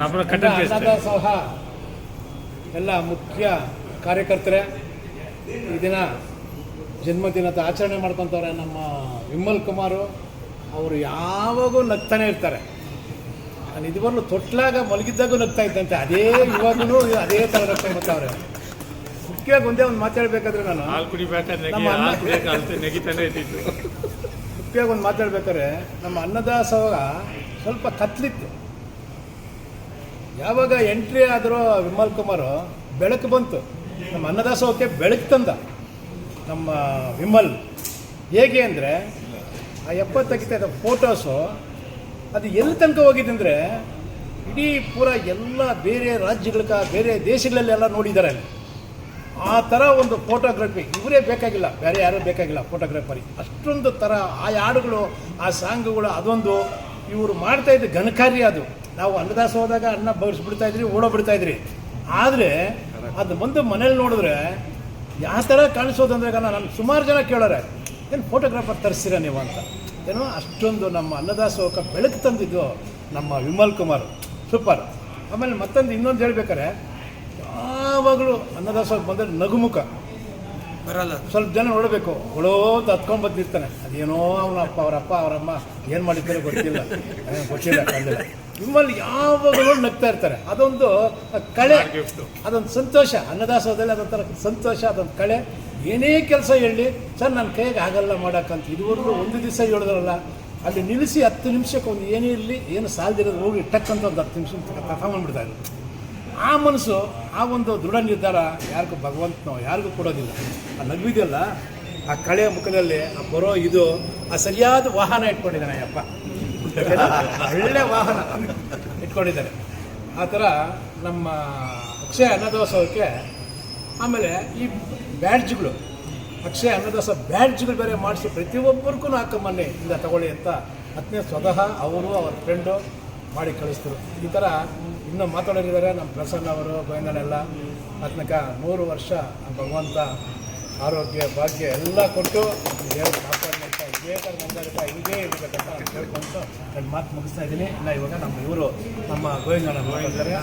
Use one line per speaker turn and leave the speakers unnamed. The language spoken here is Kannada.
ಅನ್ನದಾಸೋಹ ಎಲ್ಲ ಮುಖ್ಯ ಕಾರ್ಯಕರ್ತರೇ ಈ ದಿನ ಜನ್ಮದಿನದ ಆಚರಣೆ ಮಾಡ್ಕೊತವ್ರೆ ನಮ್ಮ ವಿಮಲ್ ಕುಮಾರು. ಅವರು ಯಾವಾಗೂ ನಗ್ತಾನೆ ಇರ್ತಾರೆ. ನಾನು ಇದುವರೆಗೂ ತೊಟ್ಲಾಗ ಮಲಗಿದ್ದಾಗೂ ನಗ್ತಾ ಇದ್ದಂತೆ, ಅದೇ ಇವಾಗೂ ಅದೇ ಥರ ನಗ್ತಾ ಬರ್ತಾವ್ರೆ. ಮುಖ್ಯವಾಗಿ ಒಂದೇ ಒಂದು ಮಾತಾಡಬೇಕಾದ್ರೆ ನಾನು ಮುಖ್ಯವಾಗಿ ಒಂದು ಮಾತಾಡ್ಬೇಕಾದ್ರೆ ನಮ್ಮ ಅನ್ನದಾಸೋಹ ಸ್ವಲ್ಪ ಕತ್ಲಿತ್ತು. ಯಾವಾಗ ಎಂಟ್ರಿ ಆದರೂ ವಿಮಲ್ ಕುಮಾರು ಬೆಳಕು ಬಂತು. ನಮ್ಮ ಅನ್ನದಾಸೋಹಕ್ಕೆ ಬೆಳಕು ತಂದ ನಮ್ಮ ವಿಮಲ್. ಹೇಗೆ ಅಂದರೆ ಆ 70 ಫೋಟೋಸು ಅದು ಎಲ್ಲಿ ತನಕ ಹೋಗಿದ್ದಂದರೆ ಇಡೀ ಪೂರ ಎಲ್ಲ ಬೇರೆ ರಾಜ್ಯಗಳ ಬೇರೆ ದೇಶಗಳಲ್ಲೆಲ್ಲ ನೋಡಿದ್ದಾರೆ ಅಲ್ಲಿ. ಆ ಥರ ಒಂದು ಫೋಟೋಗ್ರಫಿ ಇವರೇ ಬೇಕಾಗಿಲ್ಲ, ಬೇರೆ ಯಾರೂ ಬೇಕಾಗಿಲ್ಲ ಫೋಟೋಗ್ರಾಫರಿ. ಅಷ್ಟೊಂದು ಥರ ಆ ಹಾಡುಗಳು, ಆ ಸಾಂಗುಗಳು, ಅದೊಂದು ಇವರು ಮಾಡ್ತಾಯಿದ್ದು ಘನಕಾರ್ಯ. ಅದು ನಾವು ಅನ್ನದಾಸ ಹೋದಾಗ ಅನ್ನ ಬಡಿಸ್ಬಿಡ್ತಾಯಿದ್ರಿ, ಓಡೋಗ್ಬಿಡ್ತಾಯಿದ್ರಿ. ಆದರೆ ಅದು ಬಂದು ಮನೇಲಿ ನೋಡಿದ್ರೆ ಯಾವ ಥರ ಕಾಣಿಸೋದಂದ್ರೆ ನಾನು ಸುಮಾರು ಜನ ಕೇಳೋರೆ, ಏನು ಫೋಟೋಗ್ರಾಫರ್ ತರಿಸ್ತೀರ ನೀವು ಅಂತ. ಏನೋ ಅಷ್ಟೊಂದು ನಮ್ಮ ಅನ್ನದಾಸೋಹಕ್ಕೆ ಬೆಳಕು ತಂದಿದ್ದು ನಮ್ಮ ವಿಮಲ್ ಕುಮಾರ್, ಸೂಪರ್. ಆಮೇಲೆ ಮತ್ತೊಂದು ಇನ್ನೊಂದು ಹೇಳ್ಬೇಕಾರೆ, ಯಾವಾಗಲೂ ಅನ್ನದಾಸೋಹಕ್ಕೆ ಬಂದರೆ ನಗುಮುಖ ಬರಲ್ಲ. ಸ್ವಲ್ಪ ಜನ ನೋಡಬೇಕು, ಒಳೋದು ಹತ್ಕೊಂಡು ಬಂದಿರ್ತಾನೆ. ಅದೇನೋ ಅವನಪ್ಪ ಅವರಪ್ಪ ಅವರಮ್ಮ ಏನು ಮಾಡಿದ್ದಾರೆ ಗೊತ್ತಿಲ್ಲ ಕಂಡಿಲ್ಲ. ವಿಮಲ್ ಯಾವಾಗಲೂ ನಗ್ತಾ ಇರ್ತಾರೆ. ಅದೊಂದು ಕಳೆ, ಅದೊಂದು ಸಂತೋಷ. ಅನ್ನದಾಸೋಹದಲ್ಲಿ ಅದೊಂಥರ ಸಂತೋಷ, ಅದೊಂದು ಕಳೆ. ಏನೇ ಕೆಲಸ ಹೇಳಿ ಸರ್ ನನ್ನ ಕೈಗೆ ಆಗಲ್ಲ ಮಾಡೋಕ್ಕಂತ ಇದುವರೆಗೂ ಒಂದು ದಿವಸ ಹೇಳಿದ್ರಲ್ಲ, ಅಲ್ಲಿ ನಿಲ್ಲಿಸಿ 10 ನಿಮಿಷಕ್ಕೆ ಒಂದು ಏನೇ ಇರಲಿ, ಏನು ಸಾಲದಿರೋದು ಹೋಗಿ ಟಕ್ಕಂತ ಒಂದು 10 ನಿಮಿಷ ತಗೊಂಡ್ಬಿಡ್ತಾ ಇದ್ರು. ಆ ಮನಸ್ಸು, ಆ ಒಂದು ದೃಢ ನಿರ್ಧಾರ ಯಾರಿಗೂ ಭಗವಂತನೋ ಯಾರಿಗೂ ಕೊಡೋದಿಲ್ಲ. ಆ ನಗುವಿದೆಯಲ್ಲ, ಆ ಕಳೆಯ ಮುಖದಲ್ಲಿ ಆ ಬರೋ ಇದು, ಆ ಸರಿಯಾದ ವಾಹನ ಇಟ್ಕೊಂಡಿದ್ದಾನೆ ಅಯ್ಯಪ್ಪ, ಒಳ್ಳೆ ವಾಹನ ಇಟ್ಕೊಂಡಿದ್ದಾರೆ. ಆ ಥರ ನಮ್ಮ ಅಕ್ಷಯ ಅನ್ನದಾಸೋಹಕ್ಕೆ. ಆಮೇಲೆ ಈ ಬ್ಯಾಡ್ಜ್ಗಳು, ಅಕ್ಷಯ ಅನ್ನದಾಸೋಹ ಬ್ಯಾಡ್ಜ್ಗಳು ಬೇರೆ ಮಾಡಿಸಿ ಪ್ರತಿಯೊಬ್ಬರಿಗೂ ಹಾಕೊಂಬನ್ನಿ ಇಂದ ತಗೊಳ್ಳಿ ಅಂತ ಅದನ್ನೇ ಸ್ವತಃ ಅವರು ಅವ್ರ ಫ್ರೆಂಡು ಮಾಡಿ ಕಳಿಸಿದ್ರು. ಈ ಥರ ಇನ್ನೂ ಮಾತಾಡೋರಿದ್ದಾರೆ ನಮ್ಮ ಪ್ರಸನ್ನ ಅವರು, ಗೋವಿಂದನೆಲ್ಲ. ಅದನ್ನಕ 100 ವರ್ಷ ಭಗವಂತ ಆರೋಗ್ಯ ಭಾಗ್ಯ ಎಲ್ಲ ಕೊಟ್ಟು ದೇವರು ಕಾಪಾಡಲಿಂತ ಇದೇ ಥರ ಮುಂದಾಡ್ತಾ ಹಿಂಗೇ ಇರಬೇಕಂತ ಕೇಳ್ಕೊಂಡು ನನ್ನ ಮಾತು ಮುಗಿಸ್ತಾ ಇದ್ದೀನಿ. ಇನ್ನು ಇವಾಗ ನಮ್ಮ ಇವರು ನಮ್ಮ ಗೋವಿಂದನ ಮಾತಾಡ್ತಾರೆ.